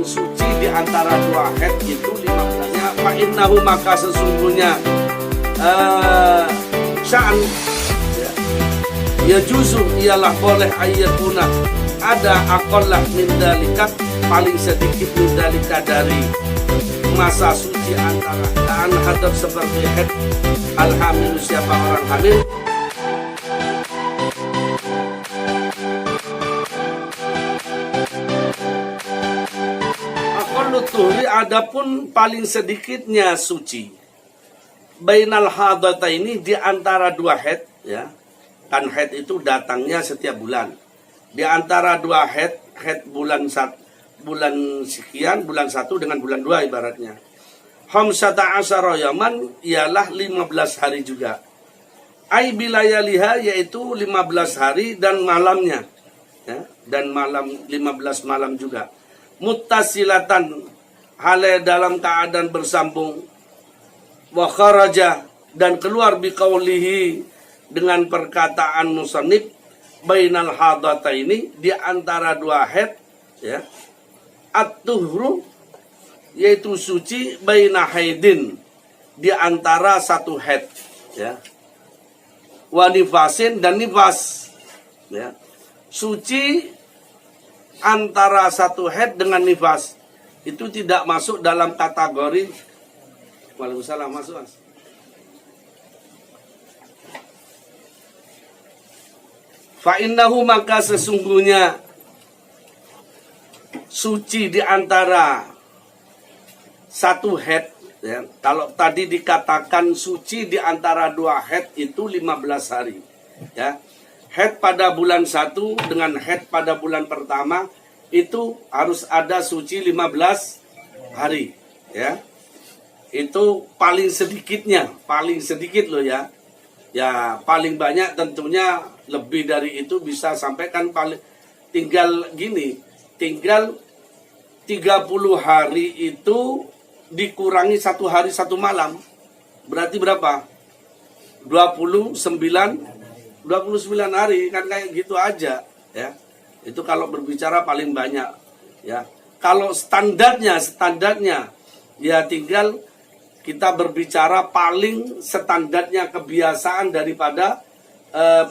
suci di antara dua haid itu 15-nya. Fa innahu, maka sesungguhnya sya'an ya juzu ialah boleh ayatuna ada aqallah min dalika, paling sedikit min dalika dari masa suci antara dan hadap seperti haid alhamil, siapa orang hamil. Aqallut tuhri, adapun paling sedikitnya suci bainal hadataini, di antara dua haid, ya kan haid itu datangnya setiap bulan. Di antara dua haid bulan sekian, bulan 1 dengan bulan 2 ibaratnya. Khamsata asyara yaman, ialah 15 hari juga. Ai bilayaliha, yaitu 15 hari dan malamnya. Ya, dan malam 15 malam juga. Muttasilatan, hale dalam keadaan bersambung. Wa kharaja, dan keluar biqaulihi, dengan perkataan musannif, bainal hadataini, di antara dua haid, ya, at-tuhru, yaitu suci, baina haidin, di antara satu haid, ya, wa nifasin, dan nifas, ya, suci antara satu haid dengan nifas, itu tidak masuk dalam kategori. Waalaikumsalam, masuk Mas. Fa'innahu, maka sesungguhnya suci di antara satu haid, ya, kalau tadi dikatakan suci di antara dua haid itu 15 hari, ya. Haid pada bulan 1 dengan haid pada bulan pertama itu harus ada suci 15 hari, ya. Itu paling sedikitnya, paling sedikit loh, ya. Ya paling banyak tentunya lebih dari itu bisa sampai, kan paling tinggal gini, tinggal 30 hari itu dikurangi 1 hari 1 malam, berarti berapa? 29 hari, kan kayak gitu aja, ya. Itu kalau berbicara paling banyak, ya. Kalau standarnya ya tinggal kita berbicara paling standarnya kebiasaan daripada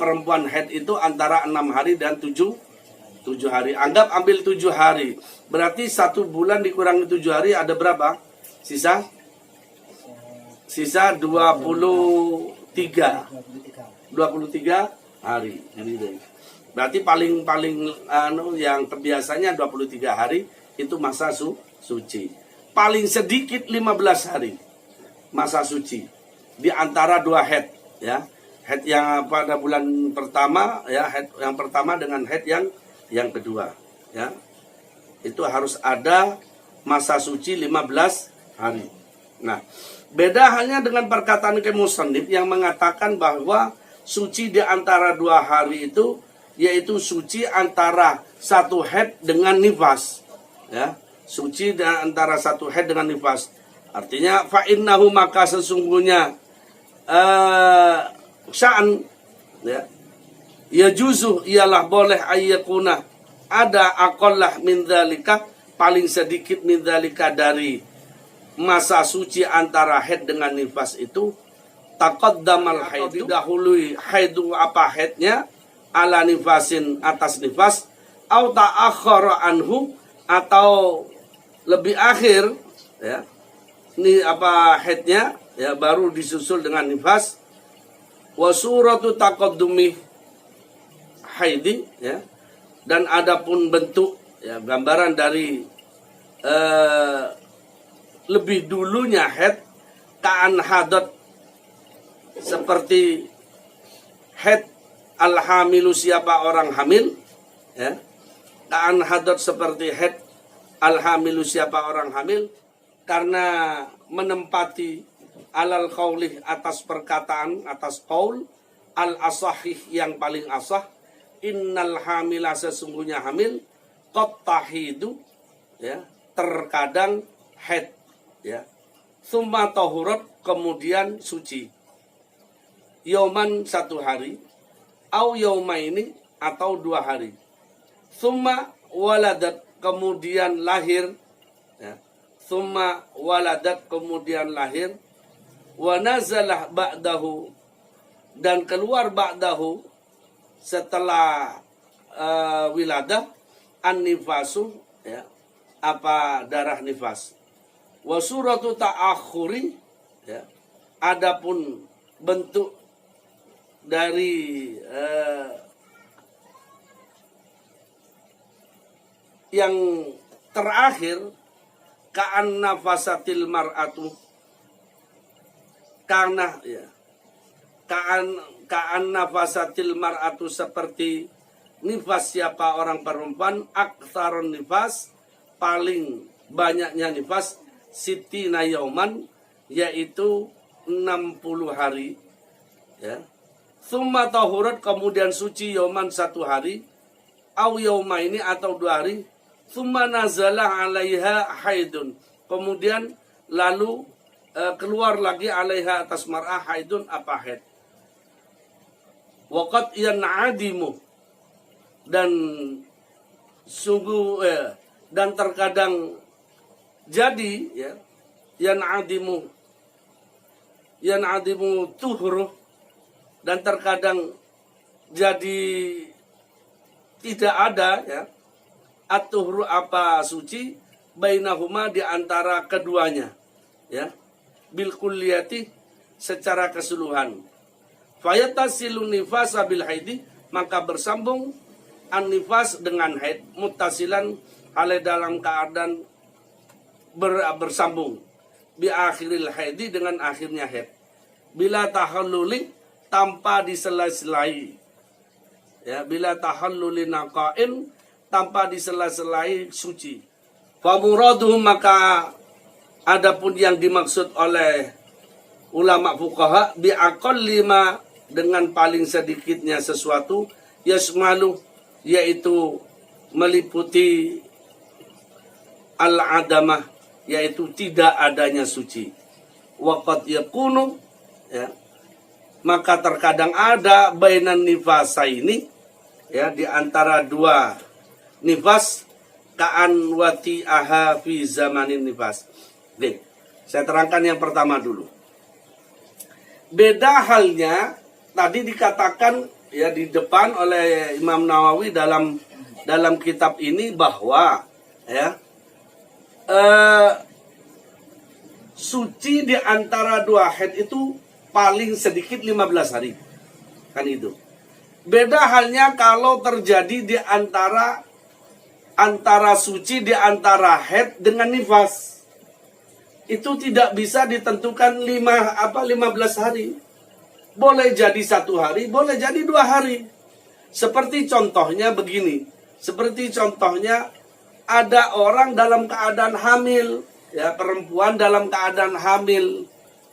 perempuan haid itu antara 6 hari dan 7 hari. Ambil 7 hari. Berarti 1 bulan dikurangi 7 hari ada berapa? Sisa 23 hari. Berarti paling yang kebiasanya 23 hari itu masa suci. Paling sedikit 15 hari masa suci di antara dua haid, ya. Haid yang pada bulan pertama, ya, haid yang pertama dengan haid yang kedua, ya. Itu harus ada masa suci 15 hari. Nah, beda hanya dengan perkataan musannif yang mengatakan bahwa suci di antara dua hari itu yaitu suci antara satu haid dengan nifas, ya. Suci di antara satu haid dengan nifas. Artinya fa innahu, maka sesungguhnya sya'an, ya juzu ialah boleh ayyakuna ada aqallah min dzalika, paling sedikit min dzalika dari masa suci antara haid dengan nifas itu, taqaddamal haidu, dahului haidu apa haidnya, ala nifasin atas nifas, au ta'akhkhara anhu, atau lebih akhir, ya. Ini apa haidnya, ya, baru disusul dengan nifas. Wa suratu taqaddumi haidi, ya. Dan adapun bentuk, ya, gambaran dari lebih dulunya haid, ka'an hadat, seperti haid alhamilu, siapa orang hamil, ya. Ka'an hadat, seperti haid alhamilu, siapa orang hamil, karena menempati alal qaulih, atas perkataan, atas qaul al asahih, yang paling asah, innal hamila, sesungguhnya hamil, qad tahidu, ya, terkadang haid, ya, summa tahurat, kemudian suci, yauman 1 hari, au yaumaini, atau 2 hari, summa waladat, kemudian lahir ya. Thumma waladat, kemudian lahir, wa nazalah ba'dahu, dan keluar ba'dahu setelah wiladah, an-nifasu, ya, apa darah nifas. Wa suratu ta'akhuri, ya, adapun bentuk dari yang terakhir, ka'an nafasatil mar'atu, karena ya, ka'an nafasatil mar'atu, seperti nifas siapa orang perempuan, aktsaron nifas, paling banyaknya nifas, sitina yauman, yaitu 60 hari, ya. Tsumma tahurat, kemudian suci yauman, 1 hari, au yaumaini, atau 2 hari, tsumma nazala 'alaiha haidun, kemudian lalu keluar lagi 'alaiha, atas mar'ah, haidun, apa haid. Waqad yan'adimu, dan sungguh dan terkadang jadi, ya, yan'adimu tuhru, dan terkadang jadi tidak ada, ya, at-tuhru, apa suci, bainahuma, di antara keduanya, ya, bil kulliyati, secara keseluruhan. Fayatasilu nifasa bil haidi, maka bersambung an-nifas dengan haid, muttasilan, ale dalam keadaan bersambung, bi akhiril haidi, dengan akhirnya haid, bila tahalluli, tanpa disela-selai, ya, bila tahalluli naqain, tanpa disela-selai suci. Famuraduhum, maka adapun yang dimaksud oleh ulama fuqaha, bi aqalli ma, dengan paling sedikitnya sesuatu, yasmalu, yaitu meliputi al-adamah, yaitu tidak adanya suci. Waqad yakunu, ya, maka terkadang ada bainan nifasaini, ya, di antara 2 nifas, ka'an wati'aha fi zamanin nifas. Nih, saya terangkan yang pertama dulu. Beda halnya tadi dikatakan, ya, di depan oleh Imam Nawawi dalam kitab ini, bahwa, ya, suci di antara 2 haid itu paling sedikit 15 hari. Kan itu. Beda halnya kalau terjadi di antara suci di antara haid dengan nifas. Itu tidak bisa ditentukan 15 hari. Boleh jadi 1 hari, boleh jadi 2 hari. Seperti contohnya begini. Seperti contohnya ada orang dalam keadaan hamil, ya, perempuan dalam keadaan hamil,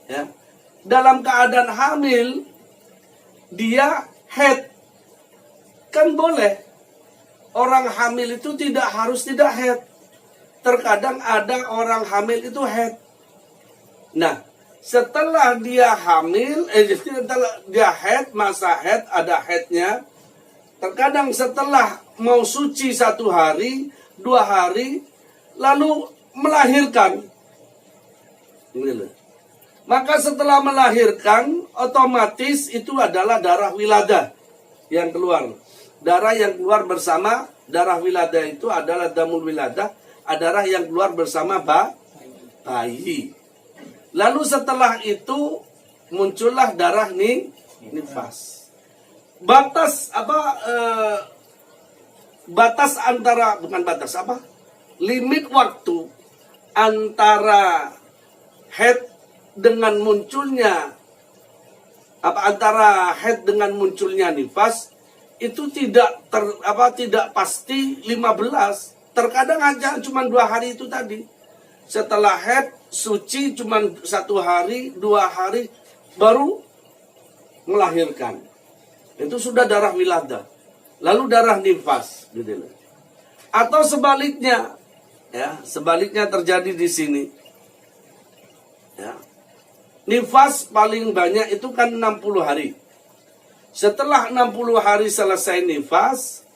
ya. Dalam keadaan hamil dia haid. Kan boleh. Orang hamil itu tidak haid. Terkadang ada orang hamil itu haid. Nah, setelah dia hamil, setelah dia haid, masa haid, ada haidnya. Terkadang setelah mau suci 1 hari, 2 hari, lalu melahirkan. Maka setelah melahirkan, otomatis itu adalah darah wiladah yang keluar. Darah yang keluar bersama darah wiladah itu adalah damul wiladah, darah yang keluar bersama bayi. Lalu setelah itu muncullah darah nifas. Limit waktu antara haid dengan munculnya nifas itu tidak pasti 15. Terkadang aja cuma 2 hari itu tadi. Setelah haid suci cuma 1 hari, 2 hari baru melahirkan. Itu sudah darah wiladah. Lalu darah nifas, gitu loh. Atau sebaliknya, ya, sebaliknya terjadi di sini. Ya. Nifas paling banyak itu kan 60 hari. Setelah 60 hari selesai nifas,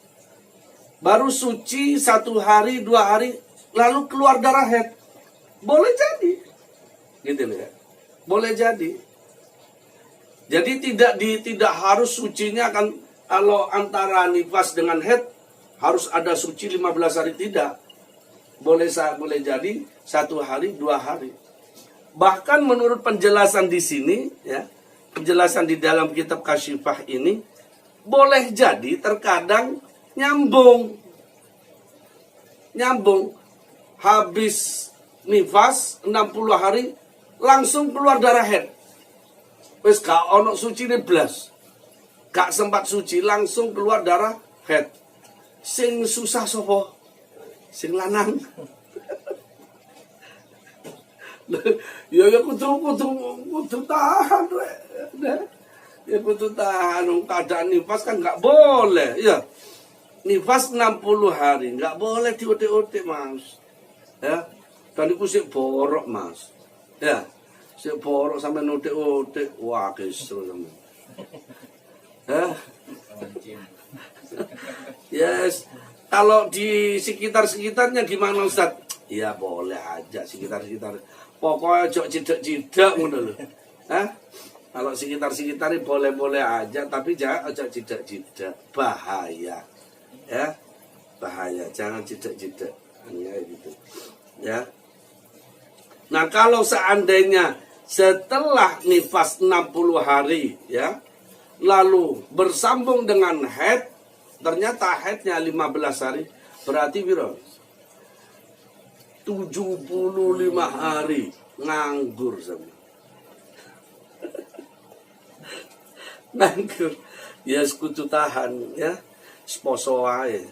baru suci 1 hari, 2 hari, lalu keluar darah haid. Boleh jadi. Gitu loh ya. Boleh jadi. Jadi tidak harus sucinya kan, kalau antara nifas dengan haid harus ada suci 15 hari, tidak. Boleh jadi 1 hari, 2 hari. Bahkan menurut penjelasan di sini ya, penjelasan di dalam kitab Kasyifah ini, boleh jadi terkadang nyambung. Habis nifas 60 hari langsung keluar darah haid. Wis gak ono suci ne blas. Gak sempat suci langsung keluar darah haid. Sing susah sapa? Sing lanang. Ya kudu tahan rek. Ya kudu tahan, keadaan nifas kan nggak boleh, ya. Nifas 60 hari, nggak boleh diotek-otek, Mas. Ya. Dan itu sik borok, Mas. Ya. Sik borok sampai notek-otek, wah kesel sampe. Ya. Yes. Kalau di sekitar-sekitarnya gimana, Ustaz? Ya boleh aja sekitar-sekitar. Pokoknya jok cidak-cidak ngono lho. Hah? Kalau sekitar-sekitar ini boleh-boleh aja, tapi jangan ojo cidak-cidak. Bahaya. Ya. Bahaya, jangan cidak-cidak. Ya gitu. Ya. Nah, kalau seandainya setelah nifas 60 hari ya, lalu bersambung dengan haid, ternyata haidnya 15 hari, berarti biro 75 hari nganggur sama. Nganggur. Ya sekutu tahan ya. Poso ae.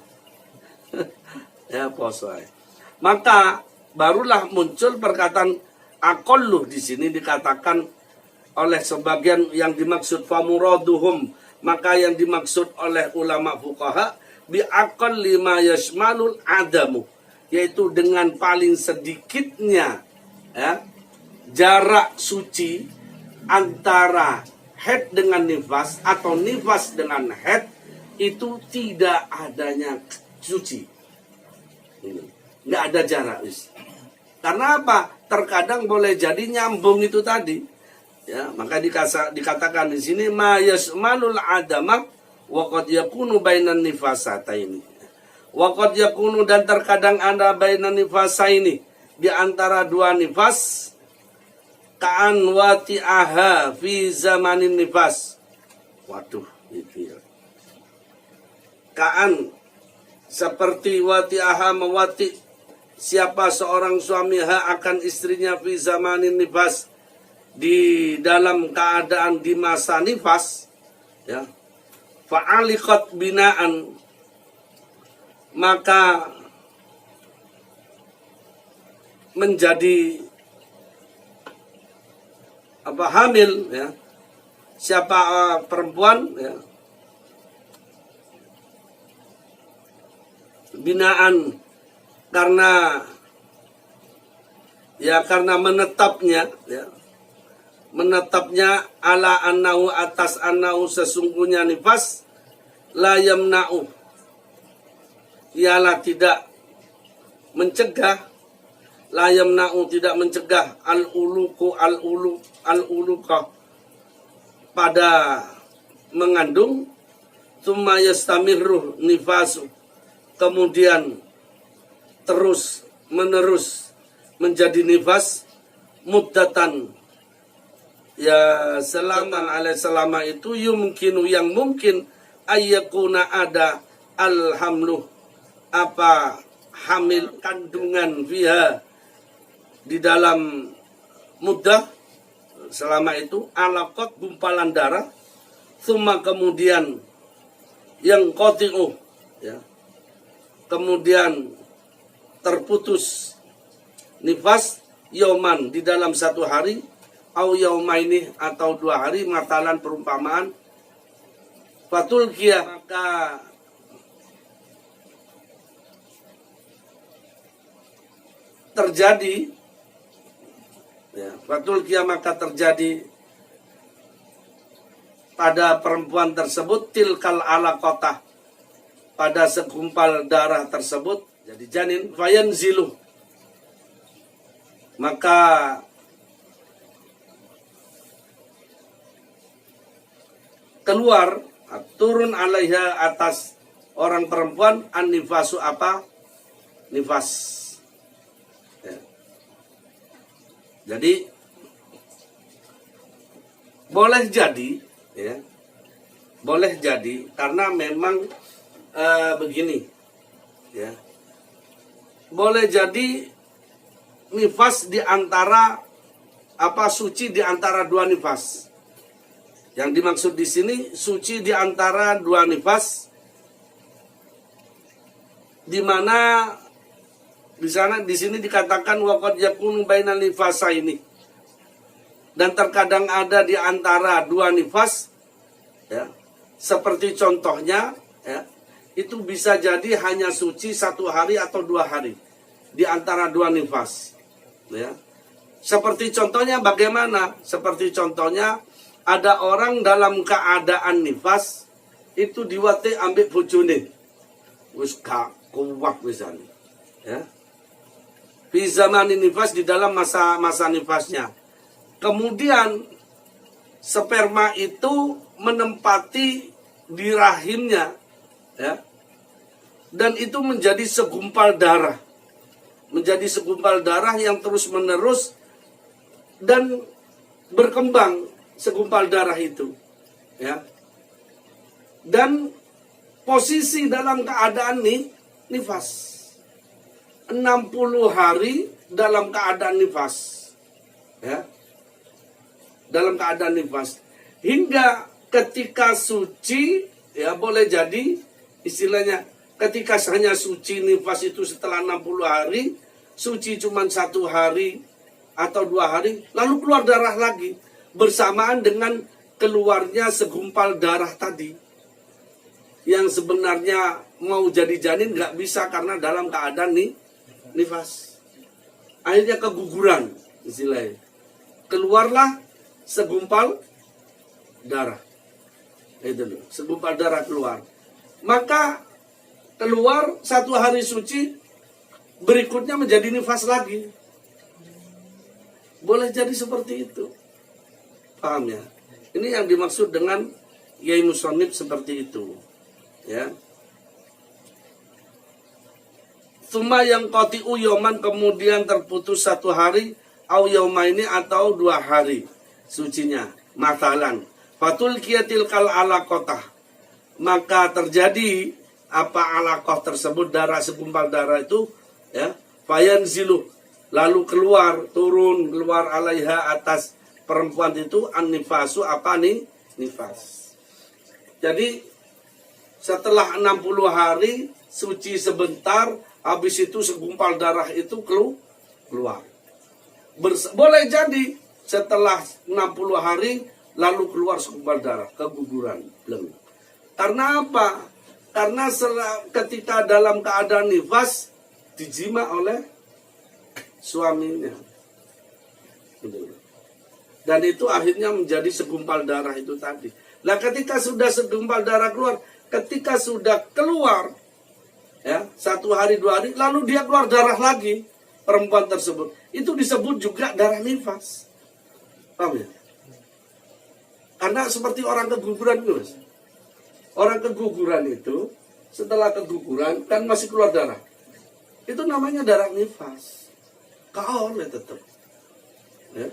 Ya poso ae. Maka barulah muncul perkataan aqallu di sini, dikatakan oleh sebagian yang dimaksud famuraduhum, maka yang dimaksud oleh ulama fuqaha bi aqalli ma yashmalul adamu, yaitu dengan paling sedikitnya ya, jarak suci antara haid dengan nifas atau nifas dengan haid, itu tidak adanya suci. Nggak ada jarak. Karena apa? Terkadang boleh jadi nyambung itu tadi. Ya, maka dikatakan di sini ma yasmalul adama wa qad yakunu bainan nifasataini. Wa qad yakunu, dan terkadang ada bainan nifasaini, di antara dua nifas, ka'an wati'aha fi zamanin nifas. Waduh, itu ya. Ka'an seperti wati'aha, mewati siapa seorang suami akan istrinya fi zamanin nifas, di dalam keadaan di masa nifas ya, fa'aliqat binaan, maka menjadi hamil ya, siapa perempuan ya, binaan karena menetapnya ya, ala annahu, atas annahu, sesungguhnya nifas la yamna'u, ialah tidak mencegah, la yamna'u, tidak mencegah al-uluqa pada mengandung, tsumma yastamirru nifasu, kemudian terus menerus menjadi nifas, muddatan ya, selama itu, yumkinu, yang mungkin, ayyakuna, ada alhamluh, hamil, kandungan, fiha, di dalam muddah, selama itu, alaqat, gumpalan darah, tsumma, kemudian yang qati'u ya, kemudian terputus nifas, yauman, di dalam 1 hari, au yaumaini, atau 2 hari, matalan, perumpamaan, fatul kia, maka terjadi ya, fatul kia, maka terjadi pada perempuan tersebut, tilkal alaqatah, pada segumpal darah tersebut, jadi janin, fayanzilu, maka keluar, turun alaiha atas orang perempuan an-nifasu apa? Nifas. Ya. Jadi boleh jadi, ya, boleh jadi karena memang begini, ya, boleh jadi nifas di antara apa suci di antara dua nifas. Yang dimaksud di sini suci di antara dua nifas, di mana di sini dikatakan waqad yakunu bainal nifasaini, dan terkadang ada di antara dua nifas, ya, seperti contohnya, ya, itu bisa jadi hanya suci 1 hari atau 2 hari di antara dua nifas, ya. Seperti contohnya bagaimana? Seperti contohnya ada orang dalam keadaan nifas itu diwate ambek bojone, wis gak kuat misalnya, ya. Fi zaman nifas, di dalam masa nifasnya. Kemudian sperma itu menempati di rahimnya, ya, dan itu menjadi segumpal darah, yang terus menerus dan berkembang segumpal darah itu, ya, dan posisi dalam keadaan nifas 60 hari dalam keadaan nifas, ya, dalam keadaan nifas hingga ketika suci, ya, boleh jadi istilahnya ketika hanya suci nifas itu setelah 60 hari, suci cuma 1 hari atau 2 hari, lalu keluar darah lagi bersamaan dengan keluarnya segumpal darah tadi, yang sebenarnya mau jadi janin nggak bisa karena dalam keadaan nifas. Akhirnya keguguran istilahnya, keluarlah segumpal darah, itu loh, segumpal darah keluar. Maka keluar 1 hari suci, berikutnya menjadi nifas lagi. Boleh jadi seperti itu, paham ya? Ini yang dimaksud dengan Yai Musonib seperti itu, ya. Suma yang qati'u yoman, kemudian terputus 1 hari, au yaumaini atau 2 hari sucinya. Matalan fatul kiyatil kal alaqotah, maka terjadi apa alaqoh tersebut, darah segumpal darah itu, ya, fayan zilu, lalu turun keluar alaiha atas perempuan itu an-nifasu apa nifas. Jadi setelah 60 hari suci sebentar, habis itu segumpal darah itu keluar. Boleh jadi setelah 60 hari lalu keluar segumpal darah, keguguran. Karena apa? Karena ketika dalam keadaan nifas dijima oleh suaminya, dan itu akhirnya menjadi segumpal darah itu tadi. Nah, ketika sudah segumpal darah keluar, ketika sudah keluar, ya, 1 hari 2 hari, lalu dia keluar darah lagi, perempuan tersebut, itu disebut juga darah nifas. Paham ya? Karena seperti orang keguguran itu, Mas. Orang keguguran itu setelah keguguran kan masih keluar darah, itu namanya darah nifas. Kaol ya tetap, ya.